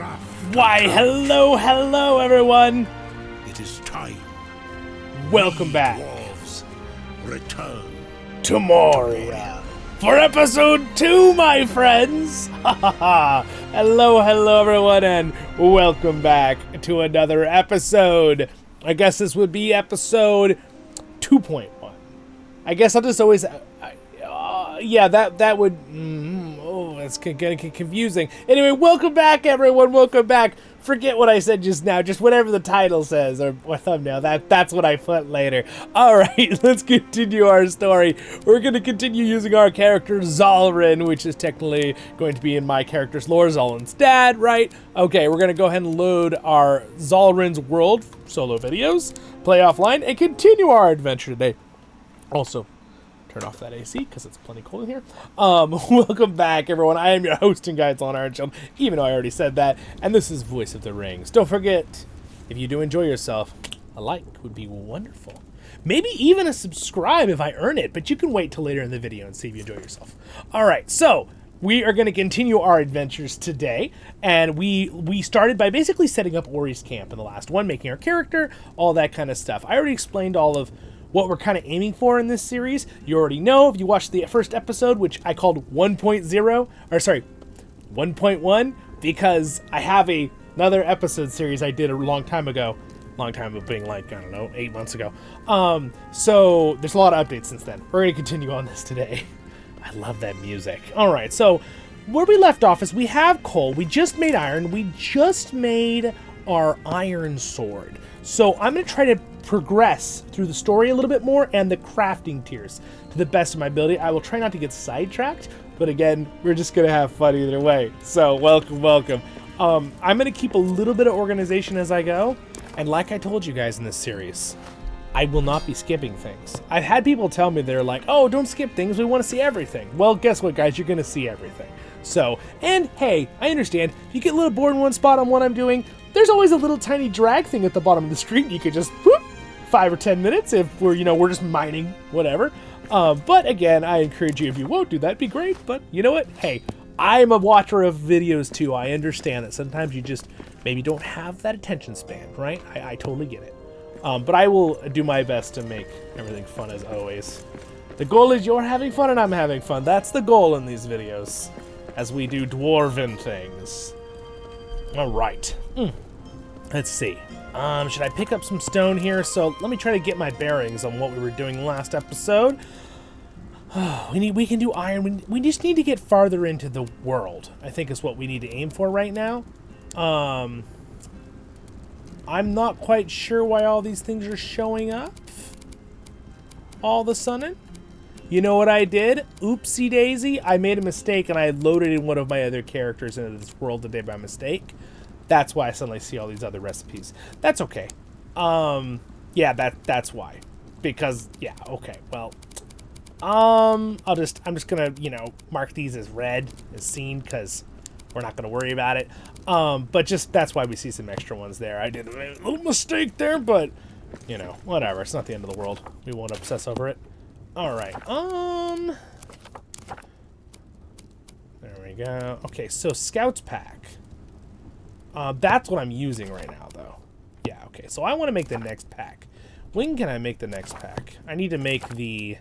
craft. Why, hello, everyone. It is time. Welcome We back Dwarves return to Moria for episode 2, my friends. Hello, everyone, and welcome back to another episode. I guess this would be episode 2.1. I guess I'll just always... yeah, that would... it's getting confusing. Anyway, welcome back, everyone. Welcome back. Forget what I said just now. Just whatever the title says or thumbnail. That's what I put later. All right, let's continue our story. We're going to continue using our character Zollin, which is technically going to be in my character's lore, Zollin's dad, right? Okay, we're going to go ahead and load our Zollin's World solo videos, play offline, and continue our adventure today. Also, turn off that AC because it's plenty cold in here. Welcome back, everyone. I am your host and guide, Ironshield, even though I already said that. And this is Voice of the Rings. Don't forget, if you do enjoy yourself, a like would be wonderful. Maybe even a subscribe if I earn it, but you can wait till later in the video and see if you enjoy yourself. All right, so we are going to continue our adventures today, and we started by basically setting up Ori's camp in the last one, making our character, all that kind of stuff. I already explained all of what we're kind of aiming for in this series. You already know if you watched the first episode, which I called 1.1, because I have another episode series I did a long time ago. Long time of being like, I don't know, 8 months ago. So there's a lot of updates since then. We're going to continue on this today. I love that music. All right, so where we left off is we have coal. We just made iron. We just made our iron sword. So I'm going to try to progress through the story a little bit more and the crafting tiers to the best of my ability. I will try not to get sidetracked, but again, we're just going to have fun either way. So welcome. I'm going to keep a little bit of organization as I go. And like I told you guys in this series, I will not be skipping things. I've had people tell me they're like, oh, don't skip things. We want to see everything. Well, guess what, guys? You're going to see everything. So, and hey, I understand. If you get a little bored in one spot on what I'm doing, there's always a little tiny drag thing at the bottom of the screen. You could just, whoop, 5 or 10 minutes if we're just mining, whatever. But again, I encourage you, if you won't do that, it'd be great. But you know what? Hey, I'm a watcher of videos too. I understand that sometimes you just maybe don't have that attention span, right? I totally get it. But I will do my best to make everything fun as always. The goal is you're having fun and I'm having fun. That's the goal in these videos as we do dwarven things. All right. Let's see. Should I pick up some stone here? So let me try to get my bearings on what we were doing last episode. We can do iron. We just need to get farther into the world, I think is what we need to aim for right now. I'm not quite sure why all these things are showing up all of a sudden. You know what I did? Oopsie daisy. I made a mistake and I loaded in one of my other characters into this world today by mistake. That's why I suddenly see all these other recipes. That's okay. Yeah, that's why. Because, yeah, okay, well. I'm just gonna, mark these as red, as seen, because we're not gonna worry about it. But just, that's why we see some extra ones there. I did a little mistake there, but, whatever. It's not the end of the world. We won't obsess over it. Alright, there we go. Okay, so Scout's Pack. That's what I'm using right now, though. Yeah, okay. So I want to make the next pack. When can I make the next pack? I need to make the...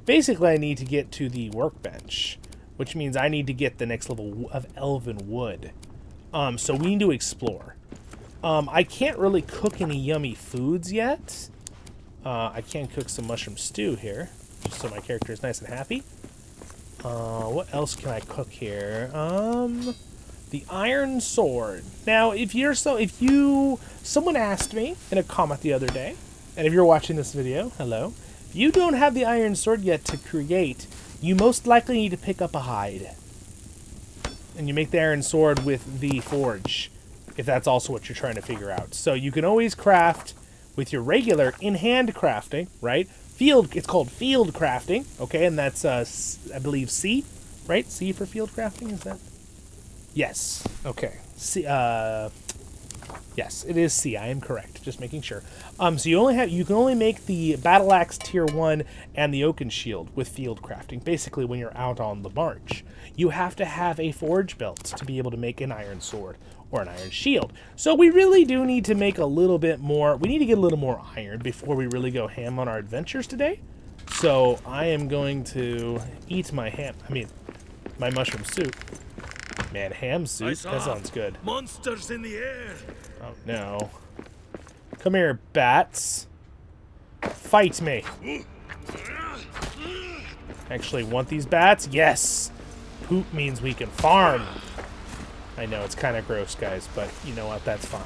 Basically, I need to get to the workbench, which means I need to get the next level of elven wood. So we need to explore. I can't really cook any yummy foods yet. I can cook some mushroom stew here, just so my character is nice and happy. What else can I cook here? The iron sword. Now, someone asked me in a comment the other day, and if you're watching this video, hello. If you don't have the iron sword yet to create, you most likely need to pick up a hide. And you make the iron sword with the forge, if that's also what you're trying to figure out. So you can always craft with your regular in-hand crafting, right? It's called field crafting, okay? And that's, I believe, C, right? C for field crafting, is that? Yes. Okay. Yes, it is C. I am correct. Just making sure. So you can only make the battle axe tier 1 and the oaken shield with field crafting. Basically, when you're out on the march, you have to have a forge belt to be able to make an iron sword or an iron shield. So we really do need to make a little bit more. We need to get a little more iron before we really go ham on our adventures today. So I am going to eat my my mushroom soup. Man, ham soup? That sounds good. Monsters in the air. Oh, no. Come here, bats. Fight me. Actually, want these bats? Yes! Poop means we can farm. I know, it's kind of gross, guys, but you know what? That's fine.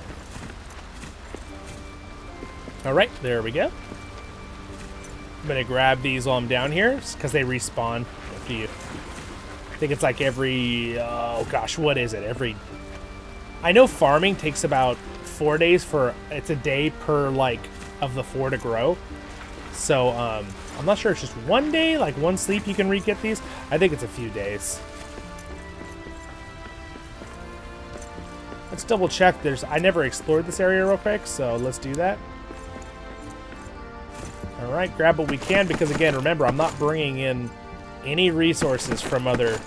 Alright, there we go. I'm going to grab these while I'm down here, because they respawn after you. I think it's like every, oh gosh, what is it? I know farming takes about 4 days it's a day per, like, of the 4 to grow. So, I'm not sure it's just 1 day, like 1 sleep you can re-get these. I think it's a few days. Let's double check. I never explored this area real quick, so let's do that. Alright, grab what we can, because again, remember, I'm not bringing in any resources from other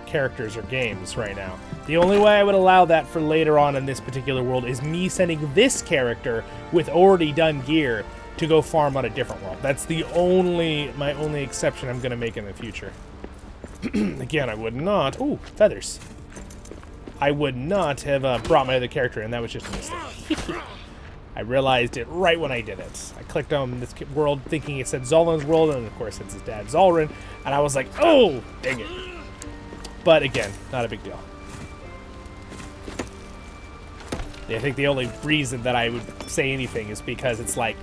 characters or games right now. The only way I would allow that for later on in this particular world is me sending this character with already done gear to go farm on a different world. That's my only exception I'm going to make in the future. Again, I would not... Ooh, feathers. I would not have brought my other character in. That was just a mistake. I realized it right when I did it. I clicked on this world thinking it said Zollin's world, and of course it's his dad, Zollin, and I was like, oh, dang it. But again, not a big deal. I think the only reason that I would say anything is because it's like,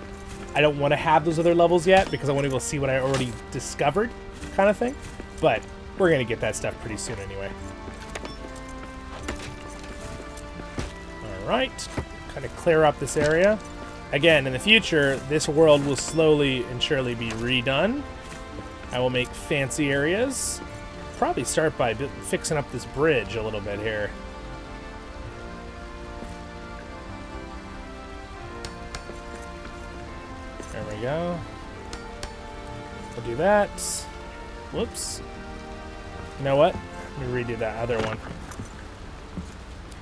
I don't want to have those other levels yet, because I want to go see what I already discovered, kind of thing. But we're going to get that stuff pretty soon anyway. Alright. Kind of clear up this area. Again, in the future, this world will slowly and surely be redone. I will make fancy areas. Probably start by fixing up this bridge a little bit here. There we go. We'll do that. Whoops. You know what? Let me redo that other one.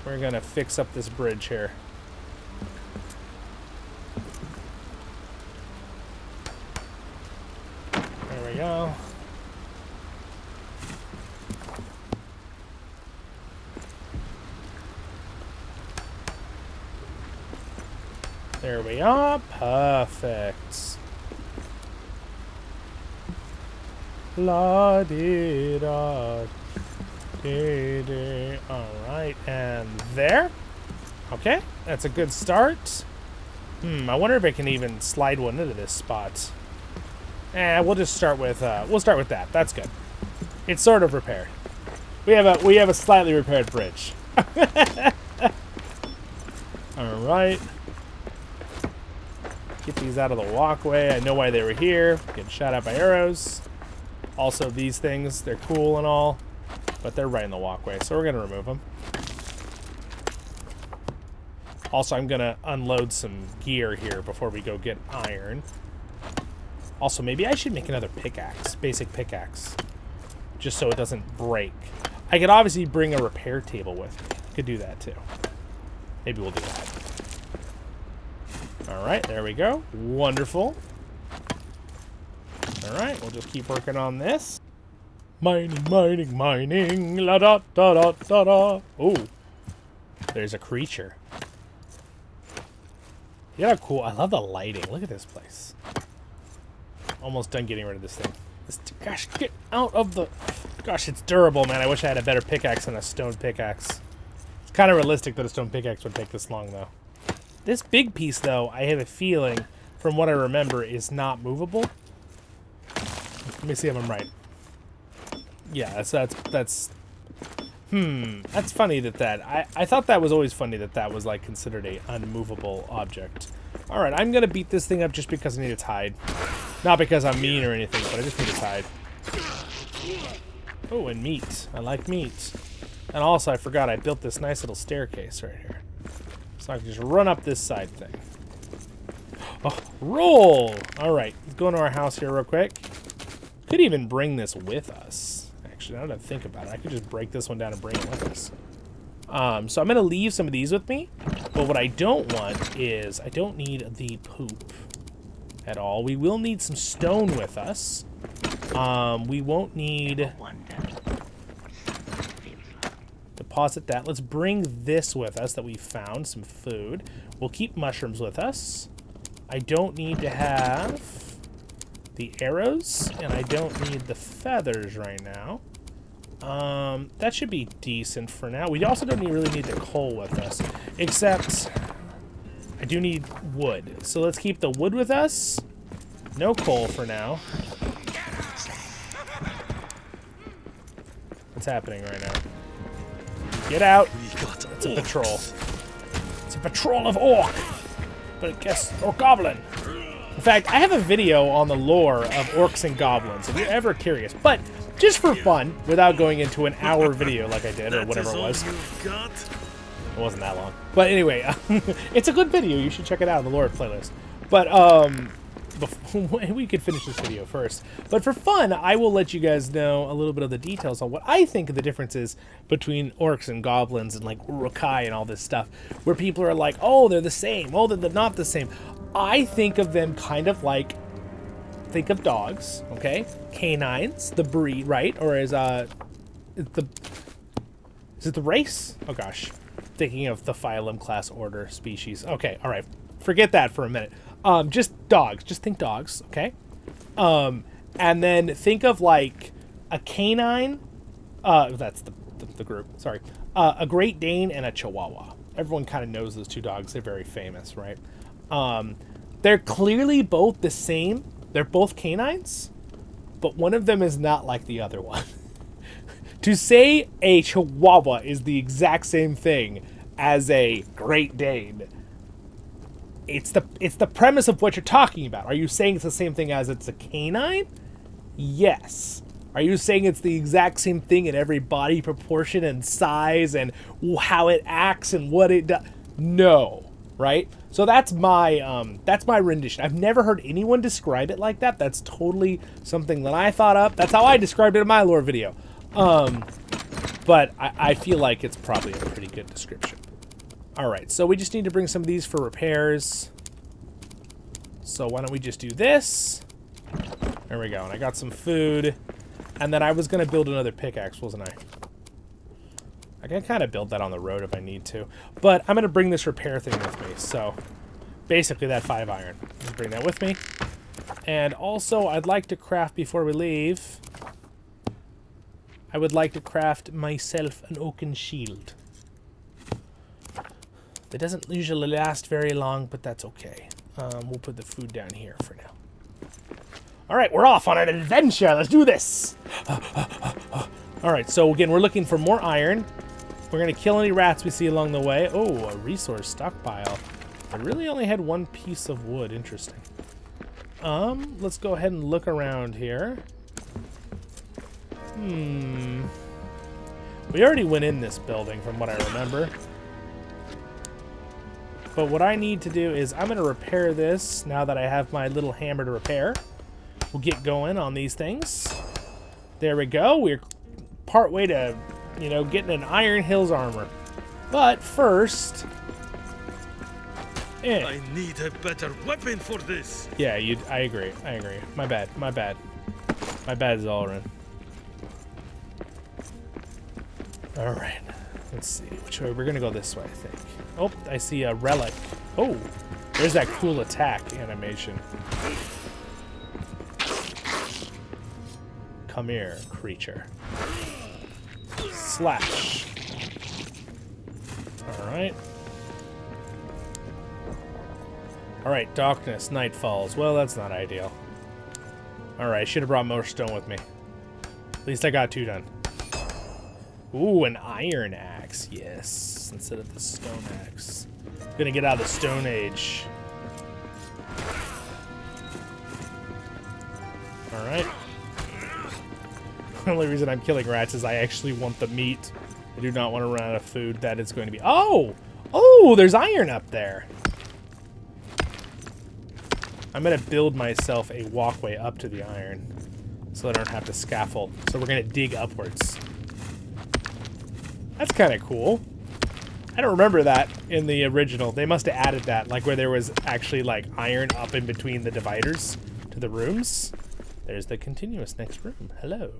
We're gonna fix up this bridge here. There we go. There we are. Perfect. La dee da dee dee. Alright, and there. Okay, that's a good start. I wonder if I can even slide one into this spot. We'll just start with that. That's good. It's sort of repaired. We have a slightly repaired bridge. Alright. Get these out of the walkway. I know why they were here. Getting shot at by arrows. Also, these things, they're cool and all, but they're right in the walkway, so we're going to remove them. Also, I'm going to unload some gear here before we go get iron. Also, maybe I should make another pickaxe, basic pickaxe, just so it doesn't break. I could obviously bring a repair table with me. Could do that, too. Maybe we'll do that. Alright, there we go. Wonderful. Alright, we'll just keep working on this. Mining, mining, mining. La da da da da da. Ooh. There's a creature. Yeah, cool. I love the lighting. Look at this place. Almost done getting rid of this thing. Gosh, get out of the... Gosh, it's durable, man. I wish I had a better pickaxe than a stone pickaxe. It's kind of realistic that a stone pickaxe would take this long, though. This big piece, though, I have a feeling, from what I remember, is not movable. Let me see if I'm right. Yeah, that's funny that I thought that was always funny that was, like, considered a unmovable object. Alright, I'm gonna beat this thing up just because I need its hide. Not because I'm mean or anything, but I just need its hide. Oh, and meat. I like meat. And also, I forgot I built this nice little staircase right here. So I can just run up this side thing. Oh, roll! Alright, let's go into our house here real quick. Could even bring this with us. Actually, now that I think about it, I could just break this one down and bring it with us. So I'm going to leave some of these with me. But what I don't want is, I don't need the poop at all. We will need some stone with us. We won't need... Deposit that. Let's bring this with us that we found, some food. We'll keep mushrooms with us. I don't need to have the arrows, and I don't need the feathers right now. That should be decent for now. We also don't really need the coal with us, except I do need wood. So let's keep the wood with us. No coal for now. What's happening right now? Get out. It's a patrol. It's a patrol of orc. But I guess, or goblin. In fact, I have a video on the lore of orcs and goblins, if you're ever curious. But just for fun, without going into an hour video like I did, or whatever it was. It wasn't that long. But anyway, it's a good video. You should check it out on the lore playlist. But, we could finish this video first. But for fun, I will let you guys know a little bit of the details on what I think of the differences between orcs and goblins and like Urukai and all this stuff, where people are like, oh, they're the same. Oh, they're not the same. I think of them kind of like, think of dogs, okay? Canines, the breed, right? Or is it the race? Oh gosh, thinking of the phylum, class, order, species. Okay, all right, forget that for a minute. Just dogs. Just think dogs, okay? And then think of like a canine. That's the group. Sorry, a Great Dane and a Chihuahua. Everyone kind of knows those two dogs. They're very famous, right? They're clearly both the same. They're both canines, but one of them is not like the other one. To say a Chihuahua is the exact same thing as a Great Dane, it's the premise of what you're talking about. Are you saying it's the same thing as it's a canine? Yes. Are you saying it's the exact same thing in every body proportion and size and how it acts and what it does? No, right? So that's my rendition. I've never heard anyone describe it like that. That's totally something that I thought up. That's how I described it in my lore video. But I feel like it's probably a pretty good description. All right, so we just need to bring some of these for repairs. So why don't we just do this? There we go, and I got some food. And then I was gonna build another pickaxe, wasn't I? I can kind of build that on the road if I need to. But I'm gonna bring this repair thing with me, so basically that 5 iron. Just bring that with me. And also, I'd like to craft before we leave. I would like to craft myself an oaken shield. It doesn't usually last very long, but that's okay. We'll put the food down here for now. All right, we're off on an adventure. Let's do this. All right, so again, we're looking for more iron. We're going to kill any rats we see along the way. Oh, a resource stockpile. I really only had 1 piece of wood. Interesting. Let's go ahead and look around here. We already went in this building from what I remember. But what I need to do is I'm going to repair this now that I have my little hammer to repair. We'll get going on these things. There we go. We're part way to, you know, getting an Iron Hills armor. But first... I need a better weapon for this. Yeah, I agree. I agree. My bad. My bad. My bad, Zollin. Alright. Let's see. Which way? We're going to go this way, I think. Oh, I see a relic. Oh, there's that cool attack animation. Come here, creature. Slash. Alright. Alright, darkness, night falls. Well, that's not ideal. Alright, should have brought more stone with me. At least I got 2 done. Ooh, an iron axe. Yes, instead of the stone axe. Gonna get out of the Stone Age. Alright. The only reason I'm killing rats is I actually want the meat. I do not want to run out of food. That is going to be... Oh! Oh, there's iron up there. I'm going to build myself a walkway up to the iron so I don't have to scaffold. So we're going to dig upwards. That's kind of cool. I don't remember that in the original. They must have added that, like where there was actually like iron up in between the dividers to the rooms. There's the continuous next room. Hello.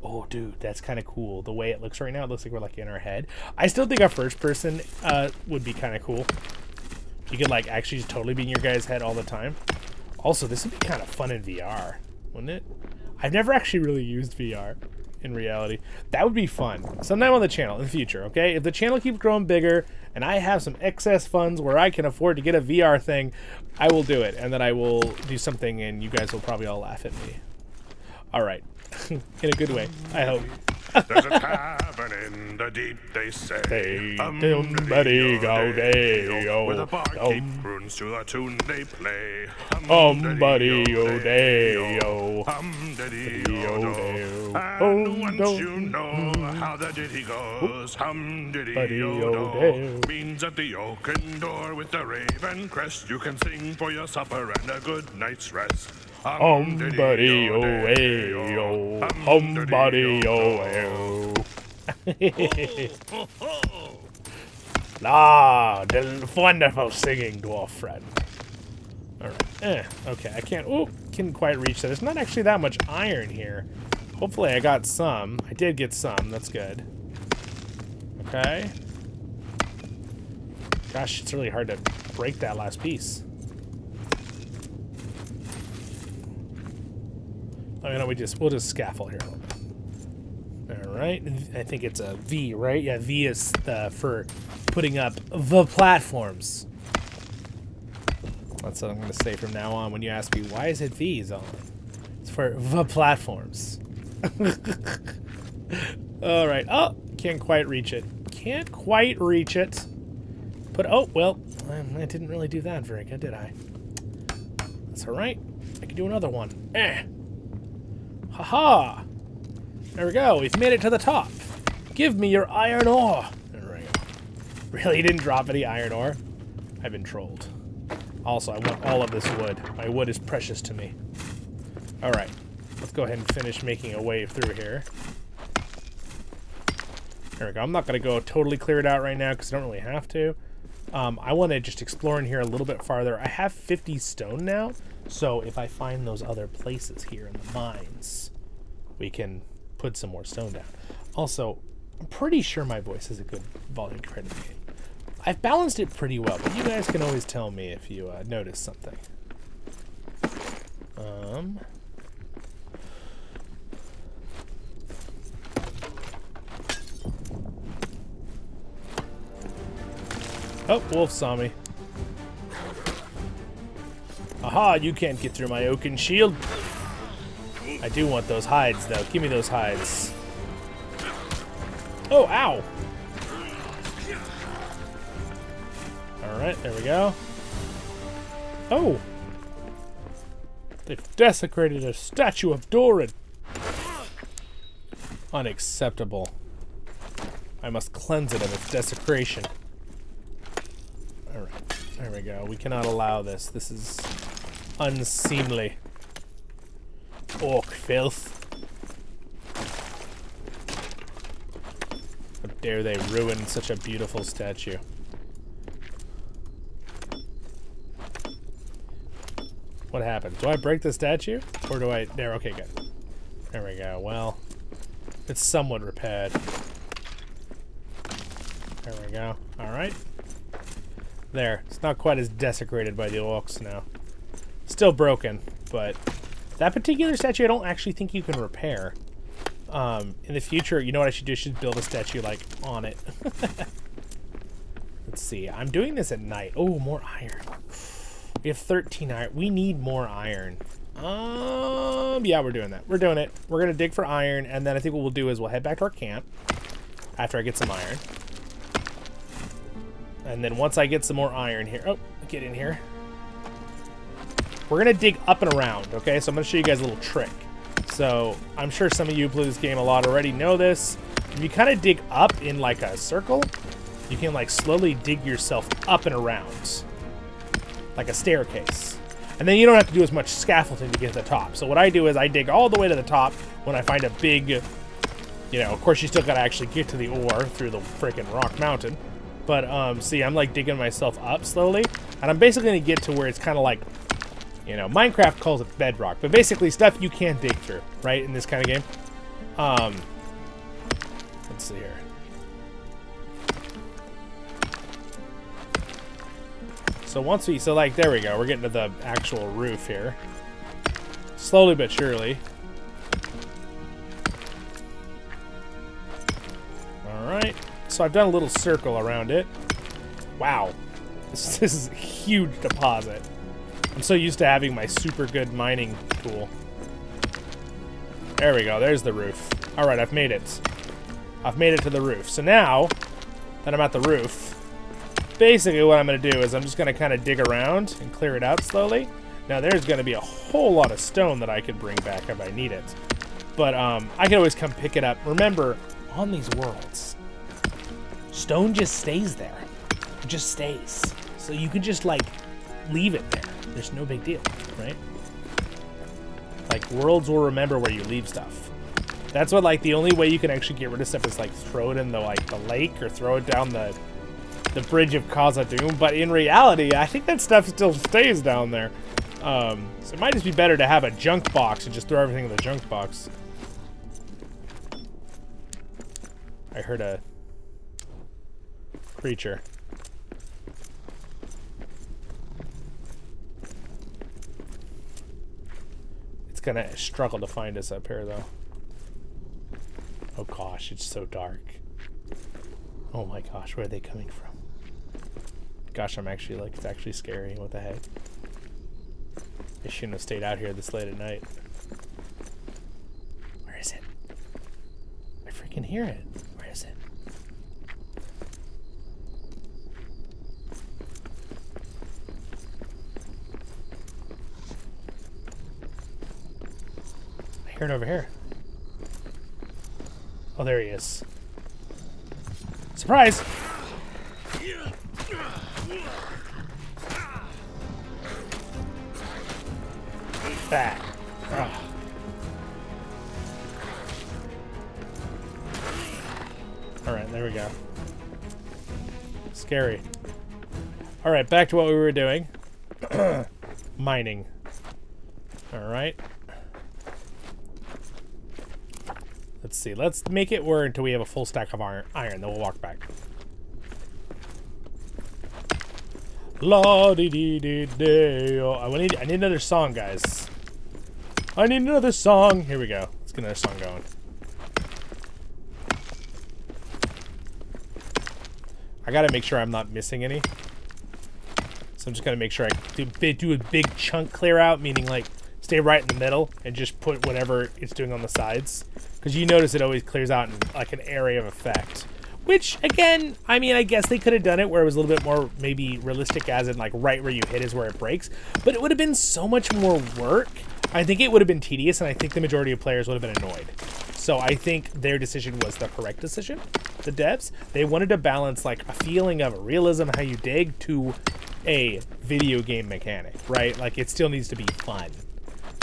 Oh, dude, that's kind of cool. The way it looks right now, it looks like we're like in our head. I still think our first person would be kind of cool. You could like actually just totally be in your guy's head all the time. Also, this would be kind of fun in VR, wouldn't it? I've never actually really used VR in reality. That would be fun. Sometime on the channel in the future, okay? If the channel keeps growing bigger and I have some excess funds where I can afford to get a VR thing, I will do it. And then I will do something and you guys will probably all laugh at me. All right. In a good way, I hope. There's a tavern in the deep, they say. With a barkeep runes to the tune they play. And once you know how the ditty goes, means at the oaken door with the raven crest, you can sing for your supper and a good night's rest. La the wonderful singing dwarf friend. Alright, okay, I can't quite reach that. There's not actually that much iron here. Hopefully I got some. I did get some, that's good. Okay. Gosh, it's really hard to break that last piece. I mean, we'll just scaffold here a little bit. All right, I think it's a V, right? Yeah, V is for putting up the platforms. That's what I'm going to say from now on when you ask me, why is it V, Zollin? It's for the platforms. All right. Oh, can't quite reach it. Can't quite reach it. But, oh, well, I didn't really do that very good, did I? That's all right. I can do another one. Haha! There we go. We've made it to the top. Give me your iron ore. There we go. Really, you didn't drop any iron ore? I've been trolled. Also, I want all of this wood. My wood is precious to me. All right. Let's go ahead and finish making a way through here. There we go. I'm not going to go totally clear it out right now because I don't really have to. I want to just explore in here a little bit farther. I have 50 stone now, so if I find those other places here in the mines, we can put some more stone down. Also, I'm pretty sure my voice has a good volume compared to the game. I've balanced it pretty well, but you guys can always tell me if you notice something. Oh, wolf saw me. Aha, you can't get through my oaken shield. I do want those hides, though. Give me those hides. Oh, ow. Alright, there we go. Oh. They've desecrated a statue of Doran. Unacceptable. I must cleanse it of its desecration. Alright, there we go. We cannot allow this. This is unseemly. Orc filth. How dare they ruin such a beautiful statue. What happened? Do I break the statue? Or do I... There, okay, good. There we go. Well, it's somewhat repaired. There we go. Alright. There. It's not quite as desecrated by the orcs now. Still broken, but that particular statue I don't actually think you can repair. In the future, you know what I should do? I should build a statue, like, on it. Let's see. I'm doing this at night. Oh, more iron. We have 13 iron. We need more iron. Yeah, we're doing that. We're doing it. We're going to dig for iron, and then I think what we'll do is we'll head back to our camp after I get some iron. And then once I get some more iron here... Oh, get in here. We're going to dig up and around, okay? So I'm going to show you guys a little trick. So I'm sure some of you who play this game a lot already know this, If you kind of dig up in like a circle, you can like slowly dig yourself up and around, like a staircase. And then you don't have to do as much scaffolding to get to the top. So what I do is I dig all the way to the top when I find a big, you know, of course you still gotta actually get to the ore through the freaking rock mountain. But see, I'm like digging myself up slowly, and I'm basically gonna get to where it's kind of like, you know, Minecraft calls it bedrock, but basically stuff you can't dig through, right, in this kind of game. Let's see here. So once we, so like, there we go. We're getting to the actual roof here. Slowly but surely. All right. So I've done a little circle around it. Wow. This is a huge deposit. I'm so used to having my super good mining tool. There we go. There's the roof. All right, I've made it. I've made it to the roof. So now that I'm at the roof, basically what I'm going to do is I'm just going to kind of dig around and clear it out slowly. Now there's going to be a whole lot of stone that I could bring back if I need it. But I can always come pick it up. Remember, on these worlds, stone just stays there. It just stays. So you can just like leave it there. There's no big deal, right? Like worlds will remember where you leave stuff. That's what like the only way you can actually get rid of stuff is like throw it in the like the lake or throw it down the bridge of Khazad-dûm, but in reality, I think that stuff still stays down there. So it might just be better to have a junk box and just throw everything in the junk box. I heard a creature. It's gonna struggle to find us up here, though. Oh gosh, it's so dark. Oh my gosh, where are they coming from? Gosh, I'm actually like, it's actually scary. What the heck? I shouldn't have stayed out here this late at night. Where is it? I freaking hear it. Where is it? I hear it over here. Oh, there he is. Surprise! That. Alright, there we go. Scary. Alright, back to what we were doing. Mining. Alright. Let's see. Let's make it where until we have a full stack of iron. Then we'll walk back. La dee dee dee dee. Oh, I need another song, guys. I need another song. Here we go. Let's get another song going. I gotta make sure I'm not missing any. So I'm just gonna make sure I do a big chunk clear out, meaning like stay right in the middle and just put whatever it's doing on the sides. Because you notice it always clears out in like an area of effect. Which, again, I mean, I guess they could have done it where it was a little bit more maybe realistic, as in like right where you hit is where it breaks. But it would have been so much more work. I think it would have been tedious, and I think the majority of players would have been annoyed. So I think their decision was the correct decision, the devs. They wanted to balance like a feeling of realism, how you dig, to a video game mechanic, right? Like it still needs to be fun.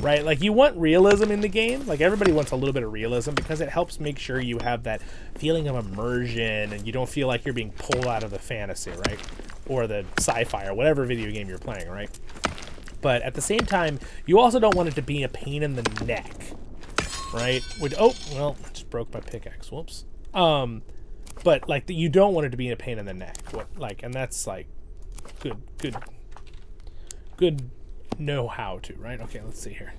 Right? Like you want realism in the game. Like everybody wants a little bit of realism because it helps make sure you have that feeling of immersion and you don't feel like you're being pulled out of the fantasy, right? Or the sci-fi or whatever video game you're playing, right? But at the same time, you also don't want it to be a pain in the neck, right? Oh, well, I just broke my pickaxe. Whoops. But like you don't want it to be a pain in the neck. And that's like good know how to, right? Okay, let's see here.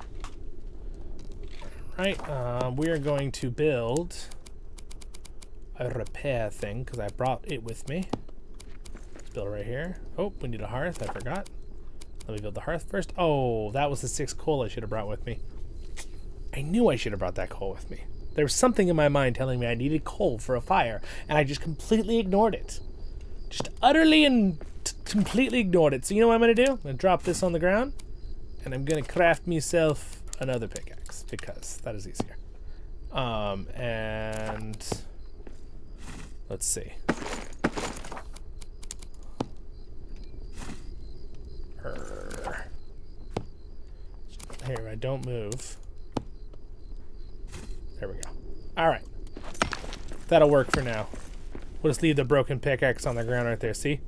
Right, we are going to build a repair thing because I brought it with me. Let's build right here. Oh, we need a hearth. I forgot. Let me build the hearth first. Oh, that was the 6 coal I should have brought with me. I knew I should have brought that coal with me. There was something in my mind telling me I needed coal for a fire, and I just completely ignored it. Just utterly and completely ignored it. So you know what I'm going to do? I'm going to drop this on the ground, and I'm going to craft myself another pickaxe, because that is easier. And Let's see. Here, I don't move. There we go. Alright. That'll work for now. We'll just leave the broken pickaxe on the ground right there, see?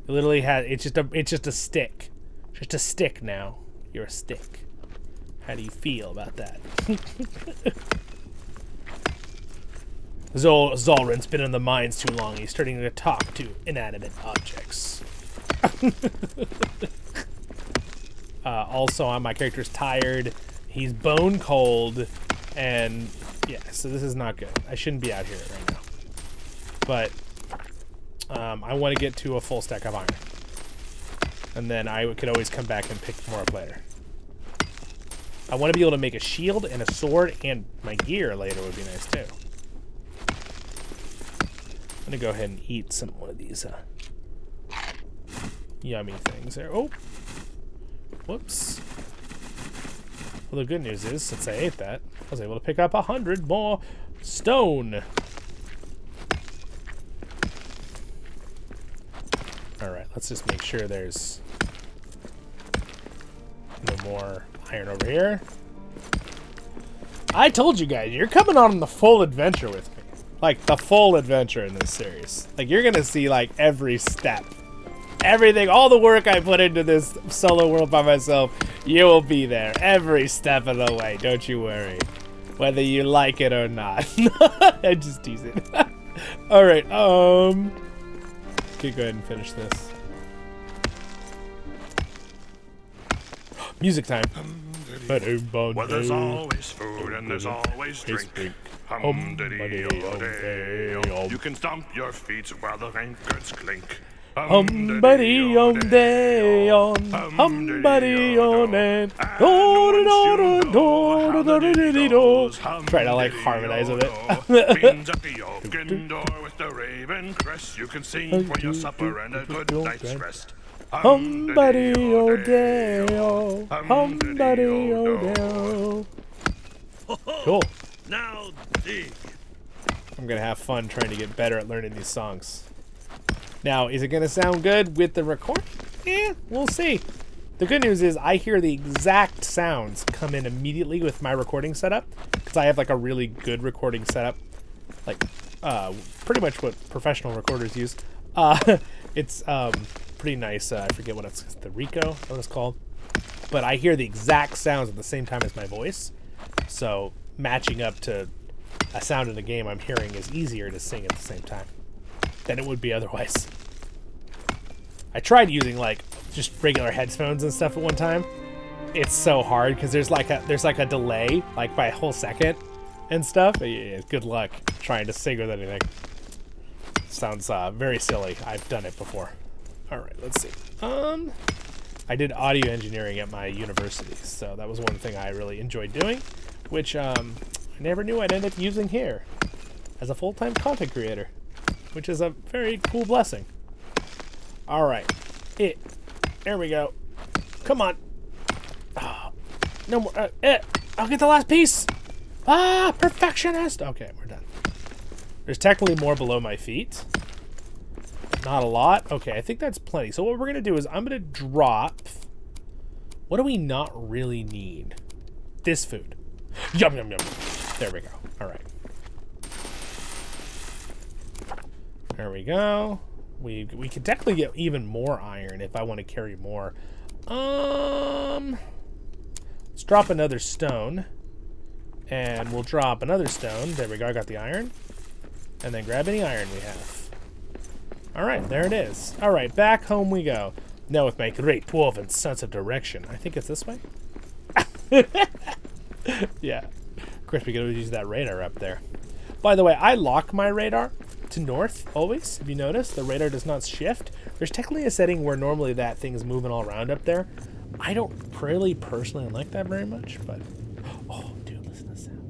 It literally had, it's just a stick. Just a stick now. You're a stick. How do you feel about that? Zollrin's been in the mines too long. He's starting to talk to inanimate objects. Also, my character's tired. He's bone cold. And, yeah, so this is not good. I shouldn't be out here right now. But, I want to get to a full stack of iron. And then I could always come back and pick more up later. I want to be able to make a shield and a sword, and my gear later would be nice, too. I'm going to go ahead and eat some one of these yummy things there. Oh! Whoops. Well, the good news is, since I ate that, I was able to pick up 100 more stone. Alright, let's just make sure there's no more iron over here. I told you guys, you're coming on the full adventure with me. Like, the full adventure in this series. Like, you're gonna see, like, every step. Everything, all the work I put into this solo world by myself, you will be there every step of the way. Don't you worry. Whether you like it or not. I just tease it. Alright, okay, go ahead and finish this. Music time. Well, there's always food and there's always drink. Hum-diddy-o-day-o. You can stomp your feet while the anchors clink. Hum-buddy-o-day-on, hum-buddy-o-day, do-do-do-do-do-do-do-do-do. Try to like harmonize with it. Beans at the oaken door with the raven crest. You can sing for your supper and a good night's rest. Hum-buddy-o-day-o, hum-buddy-o-day-o. Cool. Now dig. I'm gonna have fun trying to get better at learning these songs. Now, is it going to sound good with the recording? Yeah, we'll see. The good news is I hear the exact sounds come in immediately with my recording setup, because I have like a really good recording setup, like pretty much what professional recorders use. It's pretty nice. I forget what it's, the Rico, what it's called. But I hear the exact sounds at the same time as my voice, so matching up to a sound in the game I'm hearing is easier to sing at the same time than it would be otherwise. I tried using like just regular headphones and stuff at one time. It's so hard because there's like a delay like by a whole second and stuff. Yeah, good luck trying to sing with anything. Sounds very silly. I've done it before. All right, let's see. I did audio engineering at my university, so that was one thing I really enjoyed doing, which I never knew I'd end up using here as a full-time content creator, which is a very cool blessing. All right, there we go. Come on. Oh, no more. I'll get the last piece. Ah, perfectionist. Okay, we're done. There's technically more below my feet. Not a lot. Okay, I think that's plenty. So what we're gonna do is I'm gonna drop. What do we not really need? This food. Yum yum yum. There we go. All right. There we go. We could definitely get even more iron if I want to carry more. Let's drop another stone. And we'll drop another stone. There we go, I got the iron. And then grab any iron we have. Alright, there it is. Alright, back home we go. Now with my great dwarven sense of direction. I think it's this way? Yeah. Of course, we could always use that radar up there. By the way, I lock my radar to north always. If you notice, the radar does not shift. There's technically a setting where normally that thing's moving all around up there. I don't really personally like that very much, but oh, dude, listen to the sound.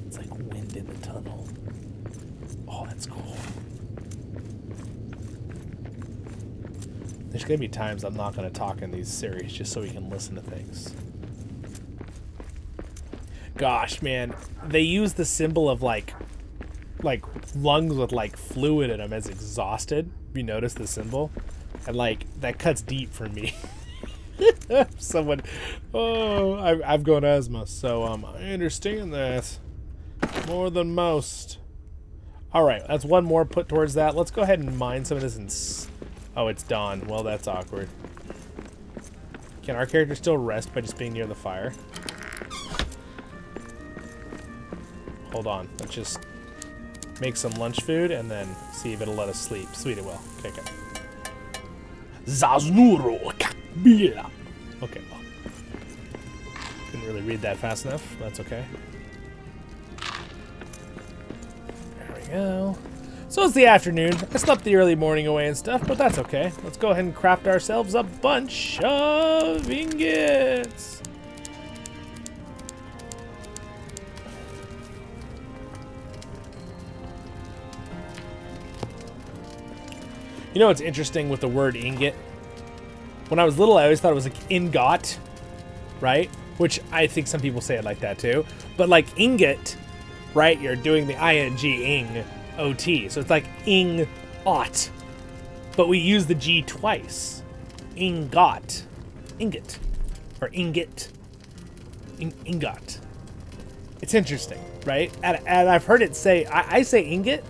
It's like wind in the tunnel. Oh, that's cool. There's gonna be times I'm not gonna talk in these series just so we can listen to things. Gosh, man, they use the symbol of like lungs with like fluid in them as exhausted. Have you noticed the symbol? And like that cuts deep for me. Someone, I've got asthma, so I understand that more than most. All right, that's one more put towards that. Let's go ahead and mine some of this. And oh, it's dawn. Well, that's awkward. Can our character still rest by just being near the fire? Hold on. Let's just make some lunch food and then see if it'll let us sleep. Sweet, it will. Okay, good. Zaznuro Kakbila. Okay, well. Couldn't really read that fast enough. That's okay. There we go. So it's the afternoon. I slept the early morning away and stuff, but that's okay. Let's go ahead and craft ourselves a bunch of ingots. You know what's interesting with the word ingot? When I was little, I always thought it was like ingot, right? Which I think some people say it like that too. But like ingot, right? You're doing the ing, ot. So it's like ing-ot. But we use the G twice. Ingot. Ingot. Or ingot. Ingot. It's interesting, right? And I've heard it say, I say ingot,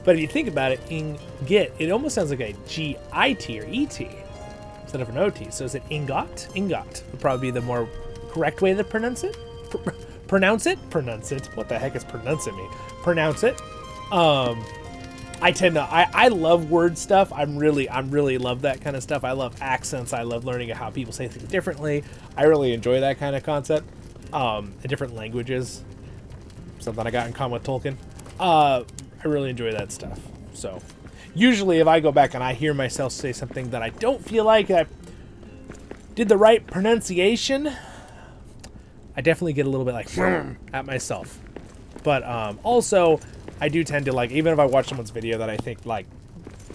but if you think about it, ingot, it almost sounds like a G-I-T or E-T instead of an O-T. So is it ingot? Ingot would probably be the more correct way to pronounce it. Pronounce it? Pronounce it. What the heck is pronounce it mean? Pronounce it. I tend to, I love word stuff. I'm really love that kind of stuff. I love accents. I love learning how people say things differently. I really enjoy that kind of concept. In different languages. Something I got in common with Tolkien. I really enjoy that stuff. So usually if I go back and I hear myself say something that I don't feel like I did the right pronunciation, I definitely get a little bit like at myself. But also I do tend to like, even if I watch someone's video that I think like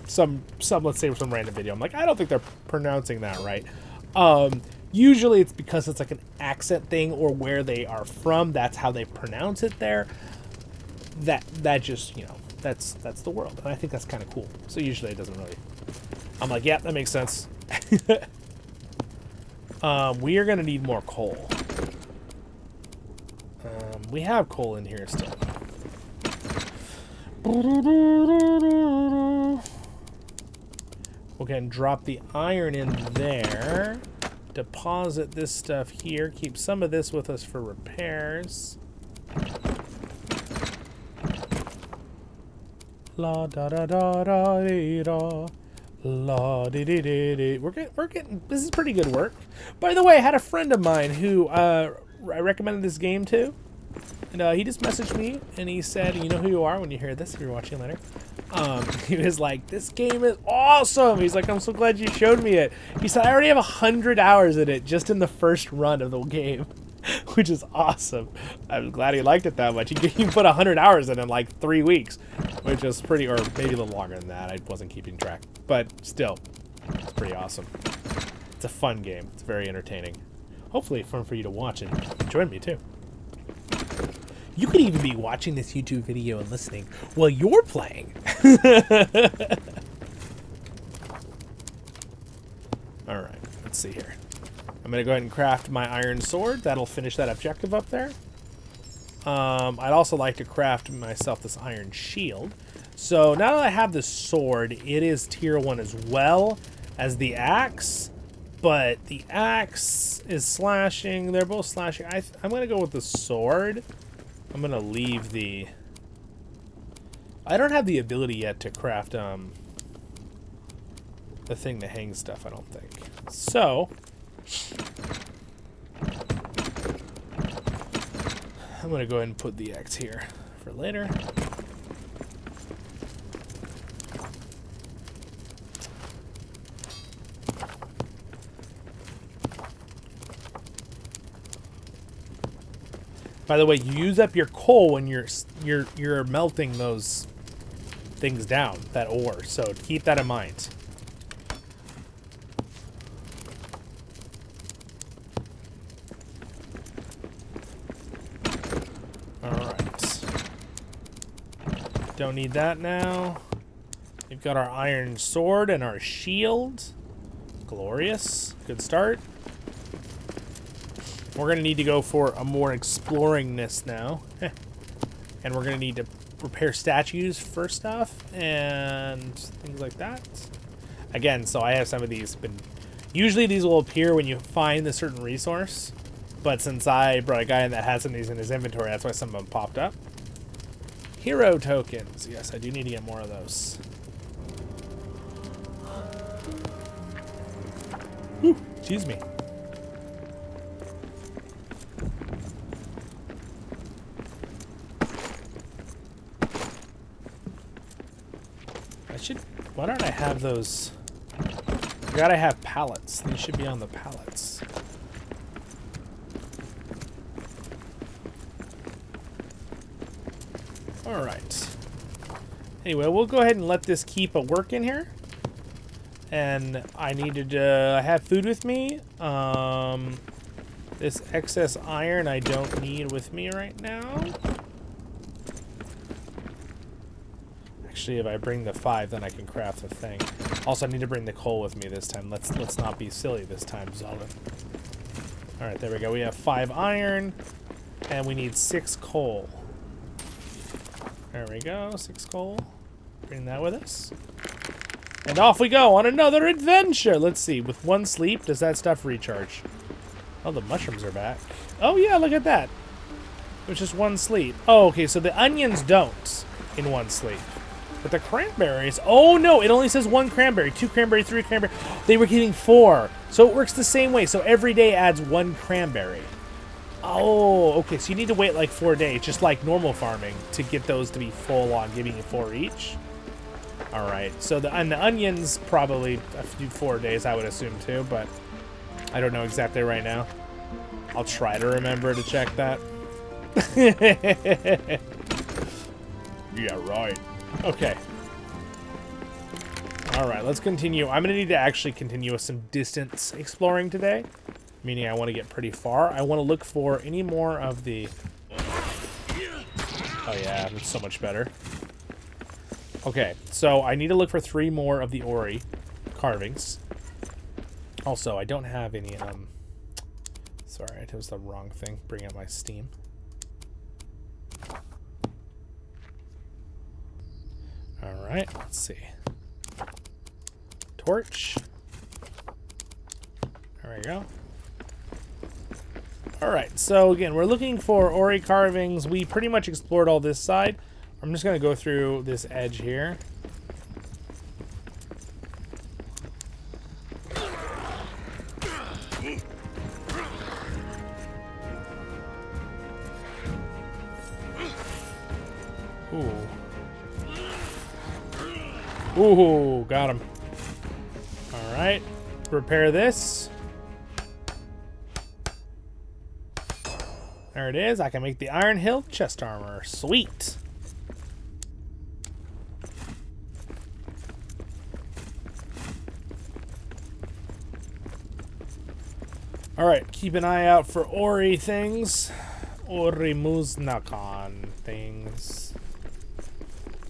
some let's say some random video, I'm like, I don't think they're pronouncing that right. Usually it's because it's like an accent thing or where they are from. That's how they pronounce it there. That just, you know, that's the world. And I think that's kind of cool. So usually it doesn't really, I'm like, yeah, that makes sense. We are going to need more coal. We have coal in here still. We'll go ahead and drop the iron in there. Deposit this stuff here. Keep some of this with us for repairs. La da da da da dee da. La dee dee dee dee. We're getting. This is pretty good work. By the way, I had a friend of mine who I recommended this game to, and he just messaged me and he said, "You know who you are when you hear this. If you're watching later." He was like, "This game is awesome." He's like, "I'm so glad you showed me it." He said, "I already have 100 hours in it just in the first run of the game." Which is awesome. I'm glad he liked it that much. He put 100 hours in like 3 weeks, which is pretty, or maybe a little longer than that. I wasn't keeping track, but still, it's pretty awesome. It's a fun game. It's very entertaining. Hopefully fun for you to watch and join me too. You could even be watching this YouTube video and listening while you're playing. All right, let's see here. I'm going to go ahead and craft my iron sword. That'll finish that objective up there. I'd also like to craft myself this iron shield. So now that I have the sword, it is tier 1 as well as the axe. But the axe is slashing. They're both slashing. I'm going to go with the sword. I'm going to leave the... I don't have the ability yet to craft the thing that hangs stuff, I don't think. So... I'm going to go ahead and put the axe here for later. By the way, you use up your coal when you're melting those things down, that ore. So keep that in mind. don't need that now. We've got our iron sword and our shield. Glorious. Good start. We're going to need to go for a more exploringness now. And we're going to need to repair statues first off and things like that. Again, so I have some of these. Usually these will appear when you find a certain resource. But since I brought a guy in that has some of these in his inventory, that's why some of them popped up. Hero tokens. Yes, I do need to get more of those. Whew, excuse me. Why don't I have those? I gotta have pallets. These should be on the pallets. Alright. Anyway, we'll go ahead and let this keep a work in here. And I needed to have food with me. This excess iron I don't need with me right now. Actually, if I bring the 5, then I can craft the thing. Also, I need to bring the coal with me this time. Let's not be silly this time, Zollin. All right, there we go. We have 5 iron, and we need 6 coal. There we go, 6 coal. Bring that with us. And off we go on another adventure. Let's see, with 1 sleep, does that stuff recharge? Oh, the mushrooms are back. Oh yeah, look at that. It was just 1 sleep. Oh, okay, so the onions don't in 1 sleep. But the cranberries, oh no, it only says 1 cranberry, 2 cranberry, 3 cranberry. They were getting 4. So it works the same way. So every day adds 1 cranberry. Oh, okay, so you need to wait like 4 days, just like normal farming, to get those to be full on, giving you 4 each. All right, so the onions, probably a few 4 days, I would assume too, but I don't know exactly right now. I'll try to remember to check that. Yeah, right. Okay. Alright, let's continue. I'm going to need to actually continue with some distance exploring today. Meaning I want to get pretty far. I want to look for any more of the... Oh yeah, that's so much better. Okay, so I need to look for 3 more of the Ori carvings. Also, I don't have any... Sorry, it was the wrong thing. Bring up my Steam. Alright, let's see. Torch. There we go. Alright, so again, we're looking for Ori carvings. We pretty much explored all this side. I'm just going to go through this edge here. Ooh, got him. All right, repair this. There it is. I can make the Iron Hilt chest armor. Sweet. All right, keep an eye out for Ori things. Ori Muznakan things.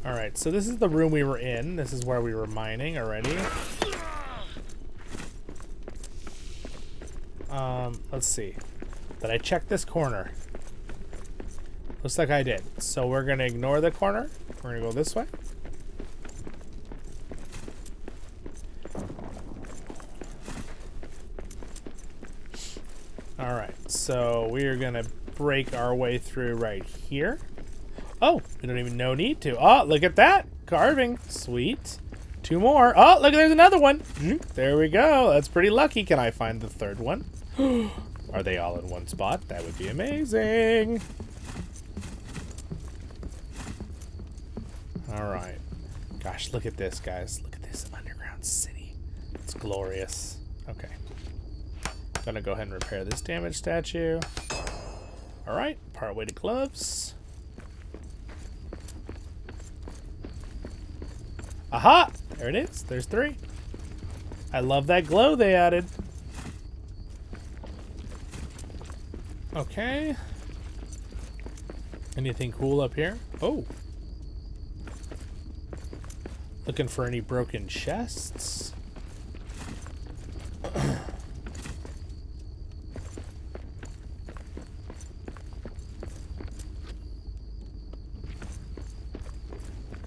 All right, so this is the room we were in. This is where we were mining already. Let's see. Did I check this corner? Looks like I did. So we're gonna ignore the corner. We're gonna go this way. All right, so we are gonna break our way through right here. Oh, we don't even no need to. Oh, look at that. Carving. Sweet. 2 more. Oh, look, there's another one. There we go. That's pretty lucky. Can I find the 3rd one? Are they all in one spot? That would be amazing. All right. Gosh, look at this, guys. Look at this underground city. It's glorious. Okay. Gonna go ahead and repair this damaged statue. All right. Part-weighted gloves. Aha! There it is. There's 3. I love that glow they added. Okay. Anything cool up here? Oh. Looking for any broken chests.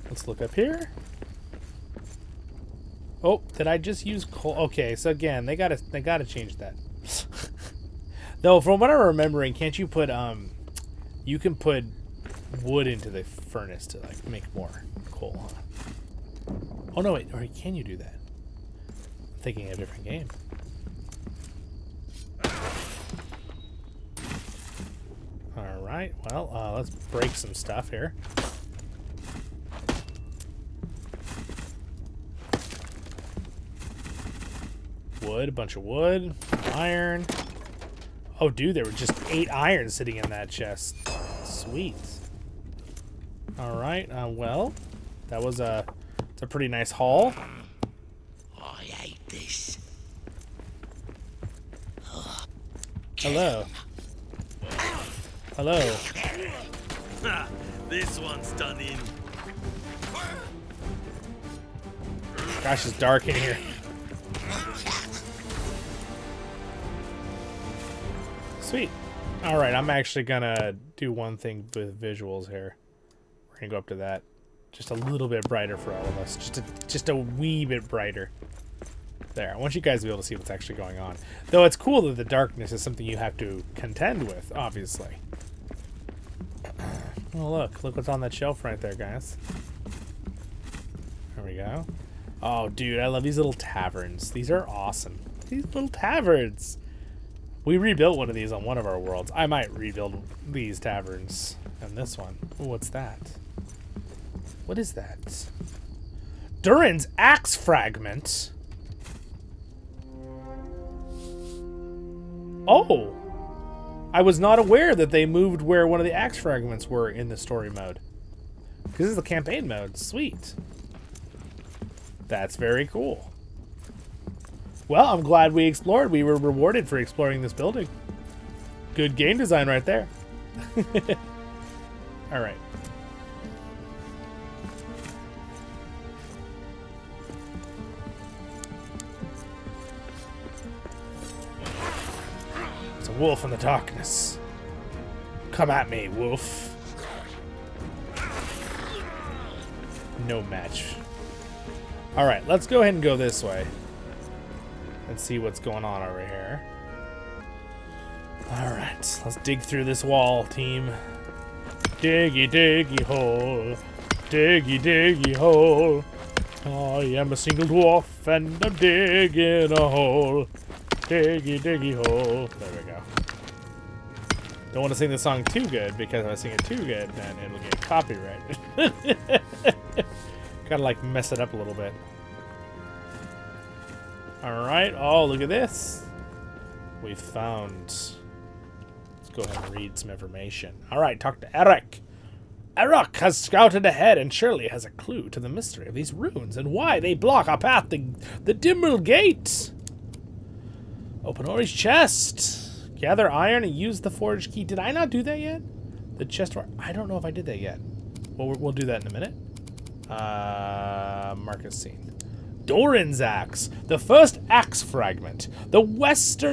Let's look up here. Oh, did I just use coal? Okay, so again, they gotta change that. Though, from what I'm remembering, can't you put you can put wood into the furnace to like make more coal? Huh? Oh no, wait, or can you do that? I'm thinking of a different game. All right, well, let's break some stuff here. Wood, a bunch of wood, iron. Oh, dude, there were just 8 iron sitting in that chest. Sweet. All right, well, that was it's a pretty nice haul. I hate this. Hello. Hello. Ha, this one's done in. Gosh, it's dark in here. Sweet. All right, I'm actually gonna do one thing with visuals here. We're gonna go up to that, just a little bit brighter for all of us, just a wee bit brighter. There. I want you guys to be able to see what's actually going on. Though it's cool that the darkness is something you have to contend with, obviously. Oh look what's on that shelf right there, guys. There we go. Oh, dude, I love these little taverns. These are awesome. These little taverns. We rebuilt one of these on one of our worlds. I might rebuild these taverns. And this one. Ooh, what's that? What is that? Durin's axe fragment. Oh! I was not aware that they moved where one of the axe fragments were in the story mode. This is the campaign mode. Sweet. That's very cool. Well, I'm glad we explored. We were rewarded for exploring this building. Good game design right there. All right. It's a wolf in the darkness. Come at me, wolf. No match. All right, let's go ahead and go this way. Let's see what's going on over here. All right, let's dig through this wall, team. Diggy, diggy hole. Diggy, diggy hole. I am a single dwarf and I'm digging a hole. Diggy, diggy hole. There we go. Don't want to sing the song too good because if I sing it too good, then it'll get copyrighted. Gotta like mess it up a little bit. Alright, oh, look at this. We found... Let's go ahead and read some information. Alright, talk to Eric. Eric has scouted ahead and surely has a clue to the mystery of these runes and why they block our path to the Dimmerl Gate. Open Ori's chest. Gather iron and use the forge key. Did I not do that yet? The chest... I don't know if I did that yet. Well, we'll do that in a minute. Marcus scene. Durin's axe, the first axe fragment. The west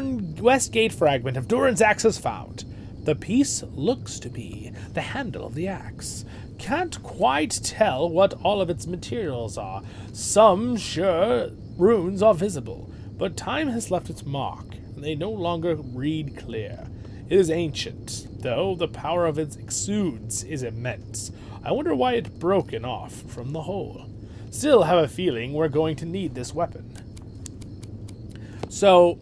gate fragment of Durin's axe is found. The piece looks to be the handle of the axe. Can't quite tell what all of its materials are. Some sure runes are visible, but time has left its mark, and they no longer read clear. It is ancient, though the power of its exudes is immense. I wonder why it's broken off from the whole. Still have a feeling we're going to need this weapon. So,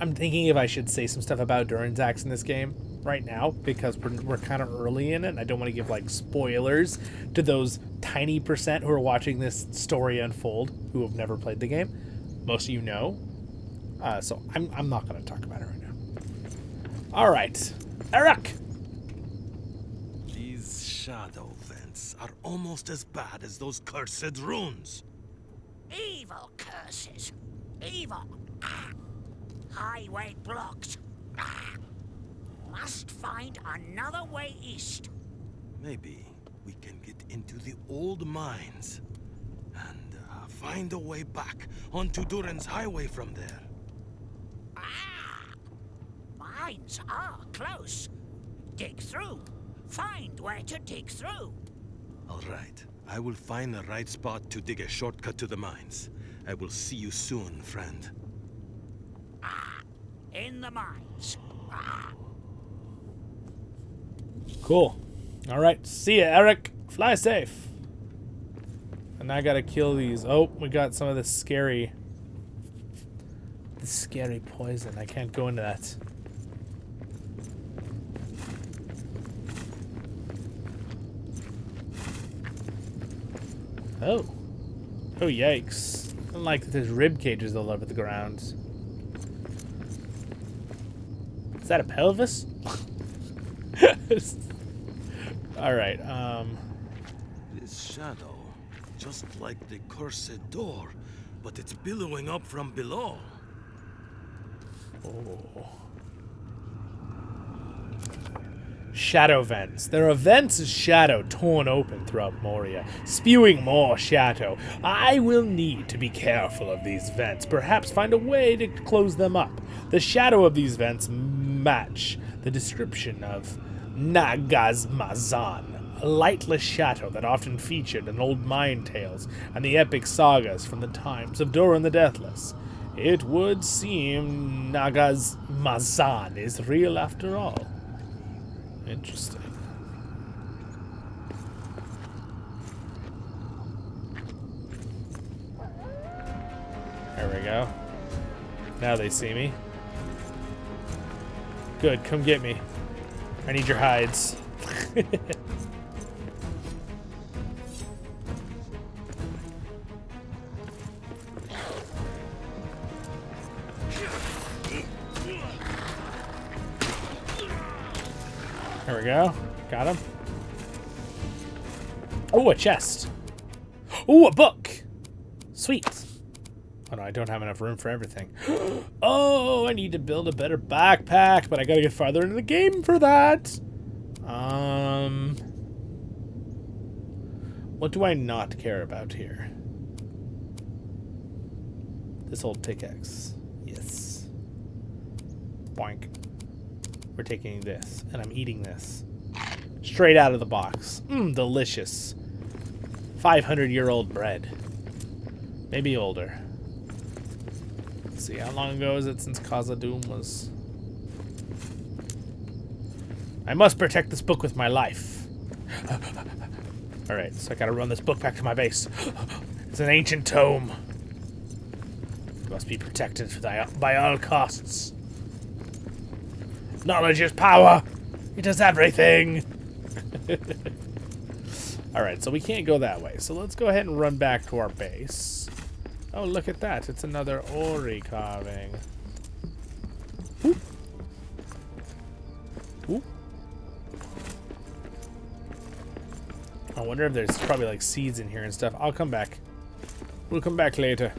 I'm thinking if I should say some stuff about Durin's axe in this game right now, because we're kind of early in it, and I don't want to give, like, spoilers to those tiny percent who are watching this story unfold who have never played the game. Most of you know. So, I'm not going to talk about it right now. Alright. Eric! These shadow vents are almost as bad as those cursed runes. Evil curses. Evil. Highway blocked. Must find another way east. Maybe we can get into the old mines. and find a way back onto Durin's highway from there. Mines are close. Dig through. Find where to dig through. All right. I will find the right spot to dig a shortcut to the mines. I will see you soon, friend. In the mines. Cool. All right. See ya, Eric. Fly safe. And I gotta kill these. Oh, we got some of this scary poison. I can't go into that. Oh. Oh, yikes. I don't like that there's rib cages all over the ground. Is that a pelvis? Alright, This shadow, just like the cursed door, but it's billowing up from below. Oh. Shadow vents. There are vents of shadow torn open throughout Moria, spewing more shadow. I will need to be careful of these vents, perhaps find a way to close them up. The shadow of these vents match the description of Nagazmazan, a lightless shadow that often featured in old mine tales and the epic sagas from the times of Durin the Deathless. It would seem Nagazmazan is real after all. Interesting. There we go. Now they see me. Good, come get me. I need your hides. There we go. Got him. Oh, a chest. Oh, a book. Sweet. Oh no, I don't have enough room for everything. Oh, I need to build a better backpack, but I gotta get farther into the game for that. What do I not care about here? This old pickaxe. Yes. Boink. We're taking this, and I'm eating this. Straight out of the box. Mmm, delicious. 500-year-old bread. Maybe older. Let's see, how long ago is it since Khazad-dûm was... I must protect this book with my life. Alright, so I gotta run this book back to my base. It's an ancient tome. It must be protected by all costs. Knowledge is power. It does everything. Alright, so we can't go that way. So let's go ahead and run back to our base. Oh, look at that. It's another Ori carving. Whoop. Whoop. I wonder if there's probably like seeds in here and stuff. I'll come back. We'll come back later.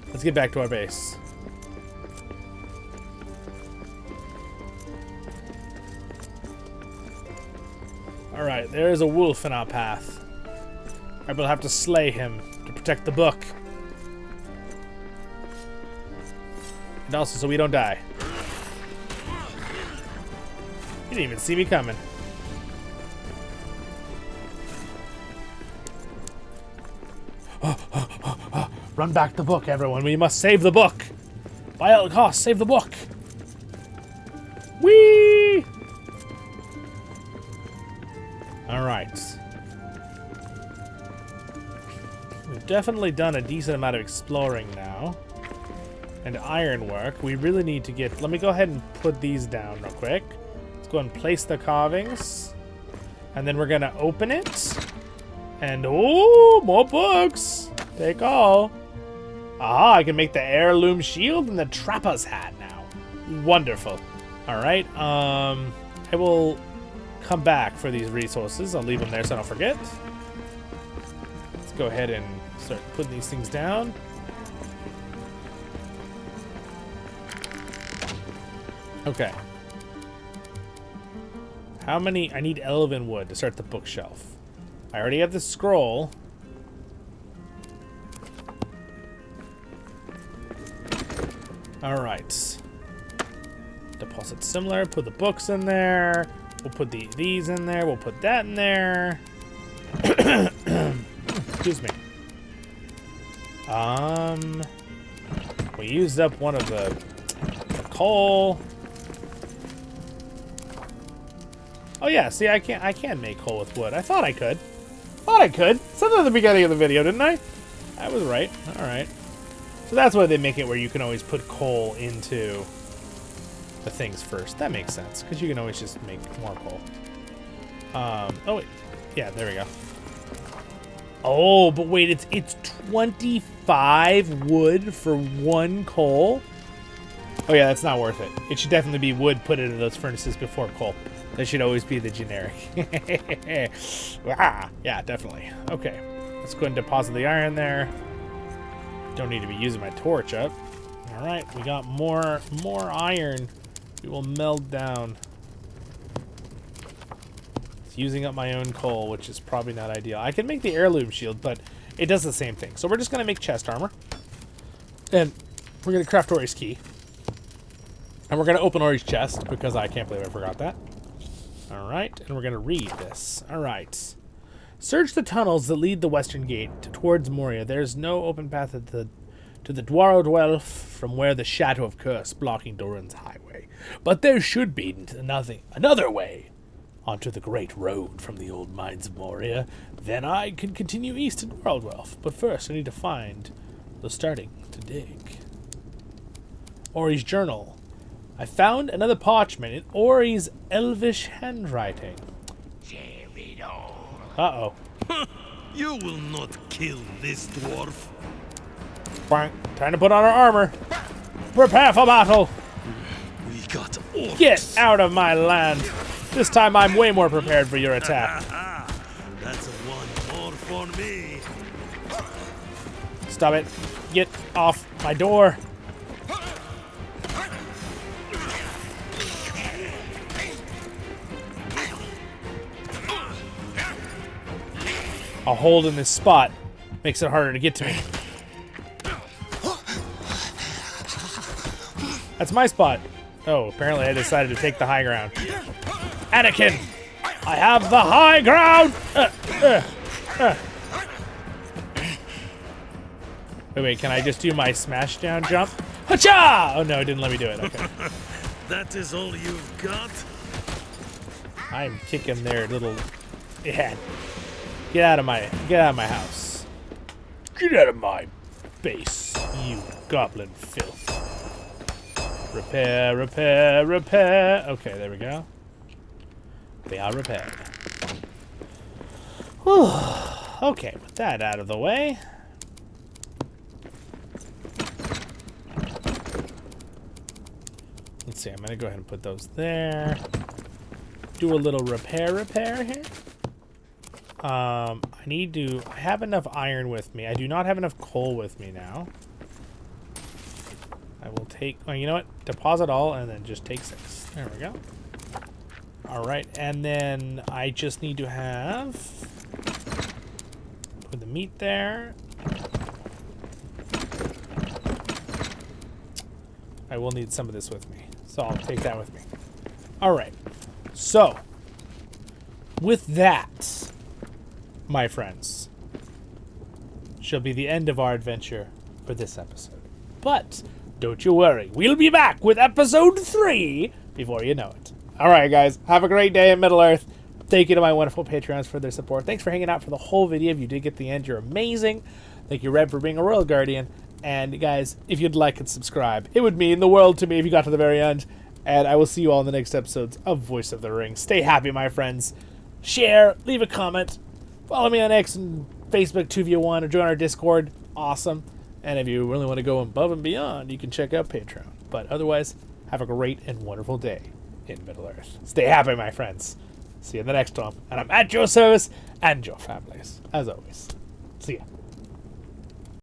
Let's get back to our base. Alright, there is a wolf in our path. I will have to slay him to protect the book. And also so we don't die. He didn't even see me coming. Run back the book, everyone. We must save the book. By all costs, save the book. Whee! Alright. We've definitely done a decent amount of exploring now. And ironwork. We really need to get... Let me go ahead and put these down real quick. Let's go and place the carvings. And then we're going to open it. And, oh, more books. Take all. Aha, I can make the heirloom shield and the trapper's hat now. Wonderful. Alright, I will come back for these resources. I'll leave them there so I don't forget. Let's go ahead and start putting these things down. Okay. How many? I need elven wood to start the bookshelf. I already have the scroll. All right. Deposit similar. Put the books in there. We'll put these in there. We'll put that in there. Excuse me. We used up one of the coal. Oh yeah, see, I can make coal with wood. I thought I could. Said that at the beginning of the video, didn't I? I was right. All right. So that's why they make it where you can always put coal into the things first. That makes sense, because you can always just make more coal. Oh wait. Yeah, there we go. Oh, but wait, it's 25 wood for 1 coal? Oh yeah, that's not worth it. It should definitely be wood put into those furnaces before coal. That should always be the generic. Ah, yeah, definitely. Okay, let's go ahead and deposit the iron there. Don't need to be using my torch up. All right, we got more iron. We will meld down. It's using up my own coal, which is probably not ideal. I can make the heirloom shield, but it does the same thing. So we're just gonna make chest armor, and we're gonna craft Ori's key, and we're gonna open Ori's chest because I can't believe I forgot that. All right, and we're gonna read this. All right. Search the tunnels that lead the western gate towards Moria. There's no open path to the Dwarven from where the Shadow of Curse blocking Doran's highway. But there should be another way onto the great road from the old mines of Moria. Then I can continue east to Dwarven. But first I need to find the starting to dig. Ori's journal. I found another parchment in Ori's elvish handwriting. Uh-oh. You will not kill this dwarf. Time to put on our armor. Prepare for battle. We got orcs. Get out of my land. This time I'm way more prepared for your attack. That's one more for me. Stop it. Get off my door. A hold in this spot makes it harder to get to me. That's my spot. Oh, apparently I decided to take the high ground. Anakin, I have the high ground! Wait, can I just do my smash down jump? Hacha! Oh no, it didn't let me do it. Okay. That is all you've got? I'm kicking their little... Yeah. Get out of my house. Get out of my base, you goblin filth. Repair, repair, repair. Okay, there we go. They are repaired. Whew. Okay, with that out of the way. Let's see, I'm gonna go ahead and put those there. Do a little repair here. I have enough iron with me. I do not have enough coal with me now. I will take, oh, you know what? Deposit all and then just take 6. There we go. All right, and then I just need to have, put the meat there. I will need some of this with me, so I'll take that with me. All right, so with that, my friends, shall be the end of our adventure for this episode. But don't you worry, we'll be back with episode 3 before you know it. Alright guys, have a great day in Middle-earth. Thank you to my wonderful Patreons for their support. Thanks for hanging out for the whole video. If you did get the end, you're amazing. Thank you, Red, for being a Royal Guardian. And guys, if you'd like and subscribe, it would mean the world to me if you got to the very end. And I will see you all in the next episodes of Voice of the Ring. Stay happy, my friends. Share, leave a comment. Follow me on X and Facebook 2v1 or join our Discord. Awesome. And if you really want to go above and beyond, you can check out Patreon. But otherwise, have a great and wonderful day in Middle-earth. Stay happy, my friends. See you in the next one. And I'm at your service and your families, as always. See ya.